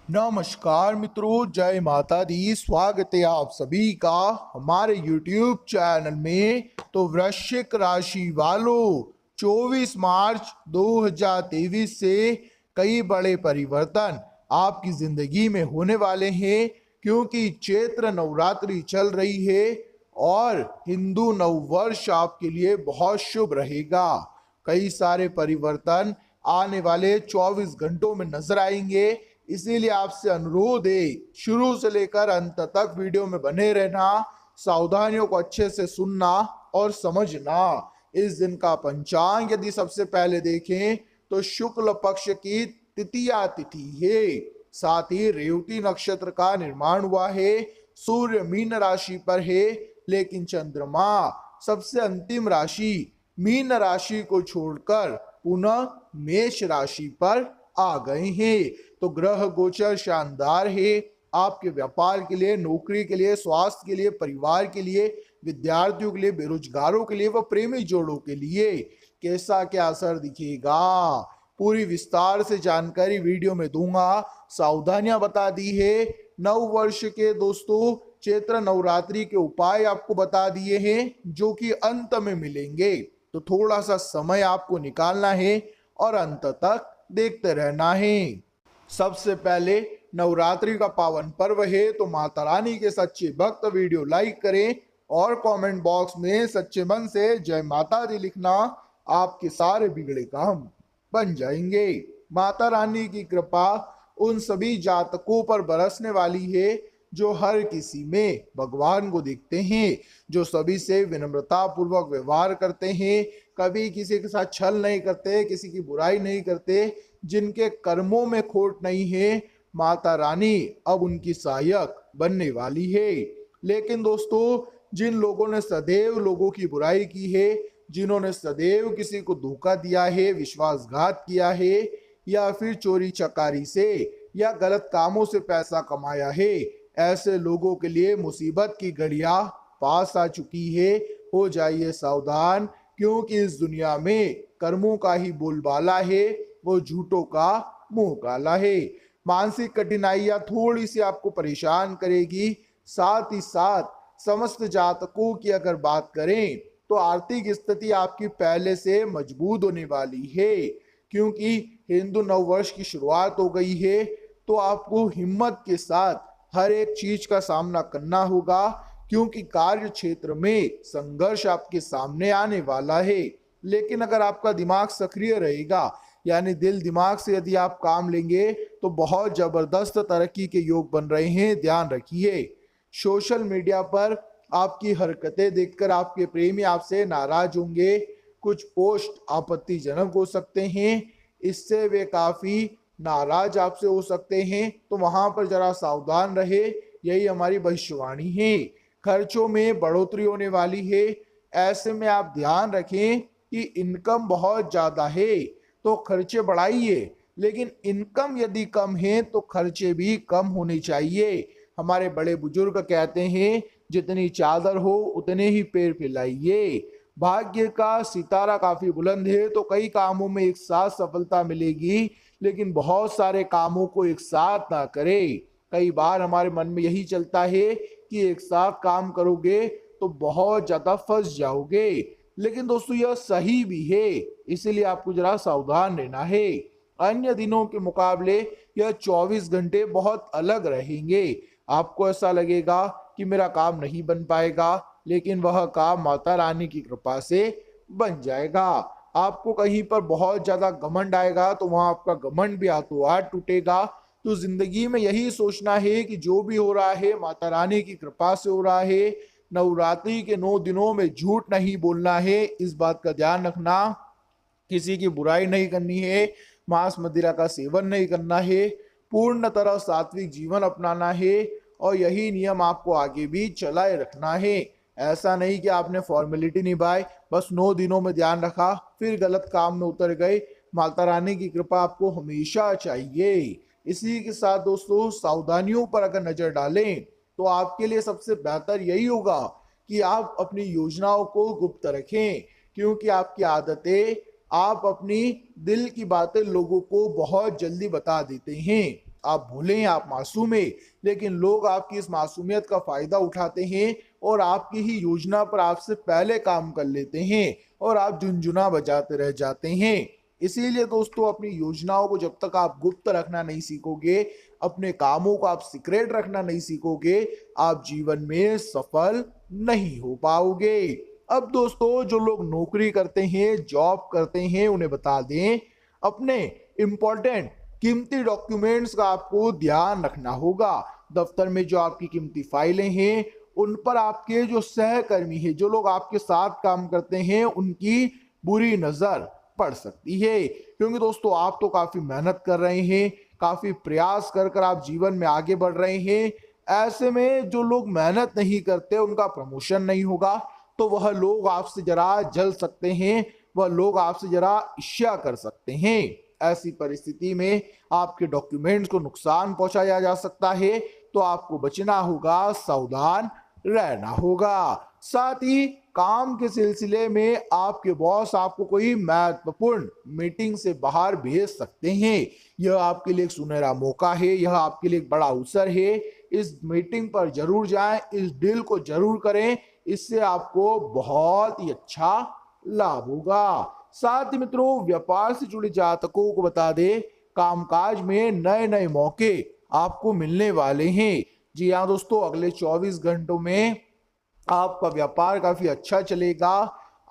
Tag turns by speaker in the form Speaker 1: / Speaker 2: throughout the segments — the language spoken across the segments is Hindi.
Speaker 1: नमस्कार मित्रों, जय माता दी। स्वागत है आप सभी का हमारे YouTube चैनल में। तो वृश्चिक राशि वालों, 24 मार्च 2023 से कई बड़े परिवर्तन आपकी जिंदगी में होने वाले हैं, क्योंकि चैत्र नवरात्रि चल रही है और हिंदू नववर्ष आपके लिए बहुत शुभ रहेगा। कई सारे परिवर्तन आने वाले 24 घंटों में नजर आएंगे। इसीलिए आपसे अनुरोध है, शुरू से लेकर अंत तक वीडियो में बने रहना, सावधानियों को अच्छे से सुनना और समझना। इस दिन का पंचांग यदि सबसे पहले देखें तो शुक्ल पक्ष की तृतीया तिथि है। साथ ही रेवती नक्षत्र का निर्माण हुआ है। सूर्य मीन राशि पर है, लेकिन चंद्रमा सबसे अंतिम राशि मीन राशि को छोड़कर पुनः मेष राशि पर आ गए हैं। तो ग्रह गोचर शानदार है आपके व्यापार के लिए, नौकरी के लिए, स्वास्थ्य के लिए, परिवार के लिए, विद्यार्थियों के लिए, बेरोजगारों के लिए व प्रेमी जोड़ों के लिए कैसा क्या असर दिखेगा, पूरी विस्तार से जानकारी वीडियो में दूंगा। सावधानियां बता दी है। नव वर्ष के दोस्तों चैत्र नवरात्रि के उपाय आपको बता दिए हैं, जो कि अंत में मिलेंगे। तो थोड़ा सा समय आपको निकालना है और अंत तक देखते रहना है। सबसे पहले नवरात्रि का पावन पर्व है, तो माता रानी के सच्चे भक्त वीडियो लाइक करें और कमेंट बॉक्स में सच्चे मन से जय माता दी लिखना। आपके सारे बिगड़े काम बन जाएंगे। माता रानी की कृपा उन सभी जातकों पर बरसने वाली है जो हर किसी में भगवान को देखते हैं, जो सभी से विनम्रता पूर्वक व्यवहार करते हैं, कभी किसी के साथ छल नहीं करते, किसी की बुराई नहीं करते, जिनके कर्मों में खोट नहीं है। माता रानी अब उनकी सहायक बनने वाली है। लेकिन दोस्तों, जिन लोगों ने सदैव लोगों की बुराई की है, जिन्होंने सदैव किसी को धोखा दिया है, विश्वासघात किया है, या फिर चोरी चकारी से या गलत कामों से पैसा कमाया है, ऐसे लोगों के लिए मुसीबत की घड़ियां पास आ चुकी है। हो जाइए सावधान, क्योंकि इस दुनिया में कर्मों का ही बोलबाला है, वो झूठों का मुंह काला है। मानसिक कठिनाइयां थोड़ी सी आपको परेशान करेगी। साथ ही साथ समस्त जातकों की अगर बात करें तो आर्थिक स्थिति आपकी पहले से मजबूत होने वाली है, क्योंकि हिंदू नववर्ष की शुरुआत हो गई है। तो आपको हिम्मत के साथ हर एक चीज का सामना करना होगा, क्योंकि कार्य क्षेत्र में संघर्ष आपके सामने आने वाला है। लेकिन अगर आपका दिमाग सक्रिय रहेगा, यानी दिल दिमाग से यदि आप काम लेंगे, तो बहुत जबरदस्त तरक्की के योग बन रहे हैं। ध्यान रखिए, सोशल मीडिया पर आपकी हरकतें देखकर आपके प्रेमी आपसे नाराज होंगे। कुछ पोस्ट आपत्तिजनक हो सकते हैं, इससे वे काफी नाराज आपसे हो सकते हैं। तो वहां पर जरा सावधान रहे, यही हमारी भविष्यवाणी है। खर्चों में बढ़ोतरी होने वाली है। ऐसे में आप ध्यान रखें कि इनकम बहुत ज्यादा है तो खर्चे बढ़ाइए, लेकिन इनकम यदि कम है तो खर्चे भी कम होने चाहिए। हमारे बड़े बुजुर्ग कहते हैं, जितनी चादर हो उतने ही पैर फैलाइए। भाग्य का सितारा काफी बुलंद है, तो कई कामों में एक साथ सफलता मिलेगी, लेकिन बहुत सारे कामों को एक साथ ना करें। कई बार हमारे मन में यही चलता है कि एक साथ काम करोगे तो बहुत ज्यादा फंस जाओगे, लेकिन दोस्तों यह सही भी है। इसीलिए आपको जरा सावधान रहना है। अन्य दिनों के मुकाबले यह 24 घंटे बहुत अलग रहेंगे। आपको ऐसा लगेगा कि मेरा काम नहीं बन पाएगा, लेकिन वह काम माता रानी की कृपा से बन जाएगा। आपको कहीं पर बहुत ज्यादा घमंड आएगा तो वहां आपका घमंड भी हाथों हाथ टूटेगा। तो जिंदगी में यही सोचना है कि जो भी हो रहा है माता रानी की कृपा से हो रहा है। नवरात्रि के 9 दिनों में झूठ नहीं बोलना है, इस बात का ध्यान रखना। किसी की बुराई नहीं करनी है, मांस मदिरा का सेवन नहीं करना है, पूर्ण तरह सात्विक जीवन अपनाना है, और यही नियम आपको आगे भी चलाए रखना है। ऐसा नहीं कि आपने फॉर्मेलिटी निभाई, बस 9 दिनों में ध्यान रखा फिर गलत काम में उतर गए। माता रानी की कृपा आपको हमेशा चाहिए। इसी के साथ दोस्तों, सावधानियों पर अगर नजर डालें तो आपके लिए सबसे बेहतर यही होगा कि आप अपनी योजनाओं को गुप्त रखें, क्योंकि आपकी आदतें, आप अपनी दिल की बातें लोगों को बहुत जल्दी बता देते हैं। आप भोले हैं, आप मासूम हैं, लेकिन लोग आपकी इस मासूमियत का फायदा उठाते हैं और आपकी ही योजना पर आपसे पहले काम कर लेते हैं और आप झुनझुना बजाते रह जाते हैं। इसीलिए दोस्तों, अपनी योजनाओं को जब तक आप गुप्त रखना नहीं सीखोगे, अपने कामों को आप सीक्रेट रखना नहीं सीखोगे, आप जीवन में सफल नहीं हो पाओगे। अब दोस्तों, जो लोग नौकरी करते हैं, जॉब करते हैं, उन्हें बता दें, अपने इंपॉर्टेंट कीमती डॉक्यूमेंट्स का आपको ध्यान रखना होगा। दफ्तर में जो आपकी कीमती फाइलें हैं, उन पर आपके जो सहकर्मी हैं, जो लोग आपके साथ काम करते हैं, उनकी बुरी नजर पड़ सकती है। क्योंकि दोस्तों, आप तो काफी मेहनत कर रहे हैं, काफी प्रयास कर कर आप जीवन में आगे बढ़ रहे हैं। ऐसे में जो लोग मेहनत नहीं करते, उनका प्रमोशन नहीं होगा, तो वह लोग आपसे जरा जल सकते हैं, वह लोग आपसे जरा ईर्ष्या कर सकते हैं। ऐसी परिस्थिति में आपके डॉक्यूमेंट्स को नुकसान पहुंचाया जा सकता है, तो आपको बचना होगा, सावधान रहना होगा। साथ ही काम के सिलसिले में आपके बॉस आपको कोई महत्वपूर्ण मीटिंग से बाहर भेज सकते हैं। यह आपके लिए एक सुनहरा मौका है, यह आपके लिए एक बड़ा अवसर है। इस मीटिंग पर जरूर जाएं, इस डील को जरूर करें, इससे आपको बहुत ही अच्छा लाभ होगा। साथ ही मित्रों, व्यापार से जुड़े जातकों को बता दें, कामकाज में नए नए मौके आपको मिलने वाले हैं। जी हाँ दोस्तों, अगले 24 घंटों में आपका व्यापार काफी अच्छा चलेगा।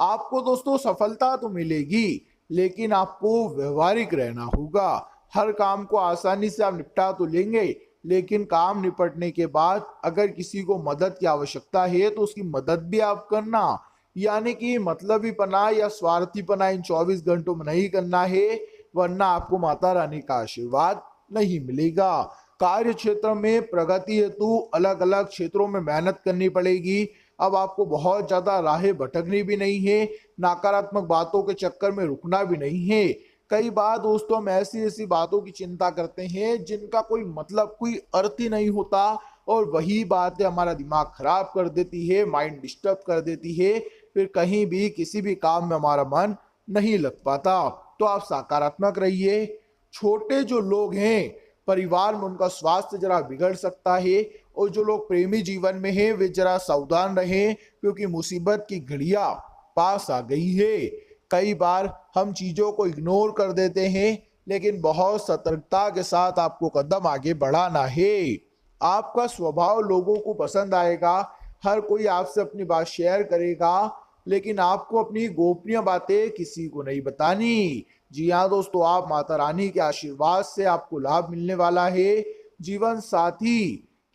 Speaker 1: आपको दोस्तों सफलता तो मिलेगी, लेकिन आपको व्यवहारिक रहना होगा। हर काम को आसानी से आप निपटा तो लेंगे, लेकिन काम निपटने के बाद अगर किसी को मदद की आवश्यकता है तो उसकी मदद भी आप करना। यानी कि मतलबीपना या स्वार्थीपना इन 24 घंटों में नहीं करना है, वरना आपको माता रानी का आशीर्वाद नहीं मिलेगा। कार्य क्षेत्र में प्रगति हेतु अलग अलग क्षेत्रों में मेहनत करनी पड़ेगी। अब आपको बहुत ज्यादा राहें भटकनी भी नहीं है, नकारात्मक बातों के चक्कर में रुकना भी नहीं है। कई बार दोस्तों, हम ऐसी ऐसी बातों की चिंता करते हैं जिनका कोई मतलब, कोई अर्थ ही नहीं होता, और वही बातें हमारा दिमाग खराब कर देती है, माइंड डिस्टर्ब कर देती है। फिर कहीं भी किसी भी काम में हमारा मन नहीं लग पाता। तो आप सकारात्मक रहिए। छोटे जो लोग हैं परिवार में, उनका स्वास्थ्य जरा बिगड़ सकता है, और जो लोग प्रेमी जीवन में हैं वे जरा सावधान रहें, क्योंकि मुसीबत की घड़ियां पास आ गई है। कई बार हम चीजों को इग्नोर कर देते हैं, लेकिन बहुत सतर्कता के साथ आपको कदम आगे बढ़ाना है। आपका स्वभाव लोगों को पसंद आएगा, हर कोई आपसे अपनी बात शेयर करेगा, लेकिन आपको अपनी गोपनीय बातें किसी को नहीं बतानी। जी हाँ दोस्तों, आप माता रानी के आशीर्वाद से आपको लाभ मिलने वाला है। जीवन साथी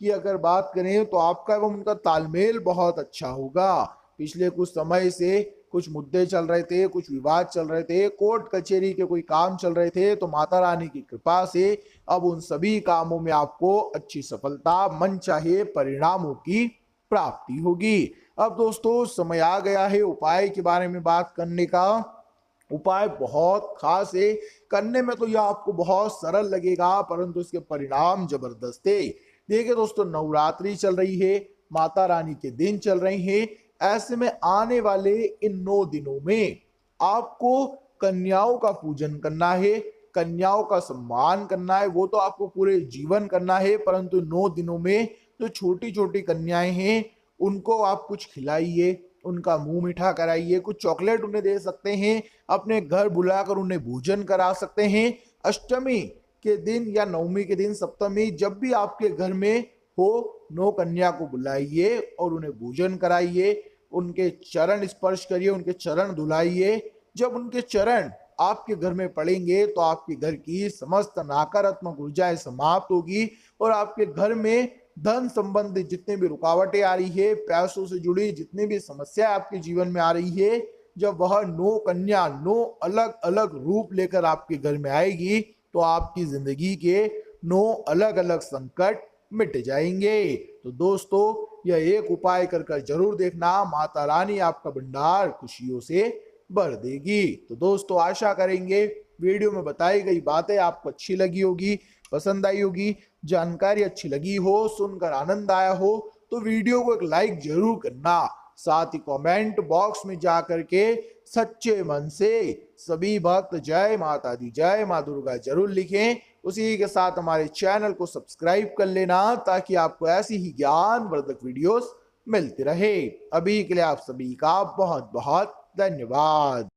Speaker 1: की अगर बात करें तो आपका एवं उनका तालमेल बहुत अच्छा होगा। पिछले कुछ समय से कुछ मुद्दे चल रहे थे, कुछ विवाद चल रहे थे, कोर्ट कचहरी के कोई काम चल रहे थे, तो माता रानी की कृपा से अब उन सभी कामों में आपको अच्छी सफलता, मनचाहे परिणामों की प्राप्ति होगी। अब दोस्तों, समय आ गया है उपाय के बारे में बात करने का। उपाय बहुत खास है, करने में तो यह आपको बहुत सरल लगेगा, परंतु इसके परिणाम जबरदस्त है। देखिए दोस्तों, नवरात्रि चल रही है, माता रानी के दिन चल रहे हैं। ऐसे में आने वाले इन 9 दिनों में आपको कन्याओं का पूजन करना है, कन्याओं का सम्मान करना है। वो तो आपको पूरे जीवन करना है, परंतु 9 दिनों में जो छोटी छोटी कन्याएं हैं उनको आप कुछ खिलाइए, उनका मुंह मीठा कराइए, कुछ चॉकलेट उन्हें दे सकते हैं, अपने घर बुलाकर उन्हें भोजन करा सकते हैं। अष्टमी के दिन या नवमी के दिन, सप्तमी, जब भी आपके घर में हो, 9 कन्या को बुलाइए और उन्हें भोजन कराइए, उनके चरण स्पर्श करिए, उनके चरण धुलाइए। जब उनके चरण आपके घर में पड़ेंगे तो आपके घर की समस्त नकारात्मक ऊर्जाएं समाप्त होगी, और आपके घर में धन संबंधित जितने भी रुकावटें आ रही है, पैसों से जुड़ी जितनी भी समस्या आपके जीवन में आ रही है, जब वह 9 कन्या 9 अलग अलग रूप लेकर आपके घर में आएगी, तो आपकी जिंदगी के 9 अलग अलग संकट मिट जाएंगे। तो दोस्तों, यह एक उपाय कर जरूर देखना, माता रानी आपका भंडार खुशियों से भर देगी। तो दोस्तों, आशा करेंगे वीडियो में बताई गई बातें आपको अच्छी लगी होगी, पसंद आई होगी, जानकारी अच्छी लगी हो, सुनकर आनंद आया हो, तो वीडियो को एक लाइक जरूर करना। साथ ही कमेंट बॉक्स में जा करके सच्चे मन से सभी भक्त जय माता दी, जय मां दुर्गा जरूर लिखें, उसी के साथ हमारे चैनल को सब्सक्राइब कर लेना ताकि आपको ऐसी ही ज्ञानवर्धक वीडियोस मिलती रहे। अभी के लिए आप सभी का बहुत बहुत धन्यवाद।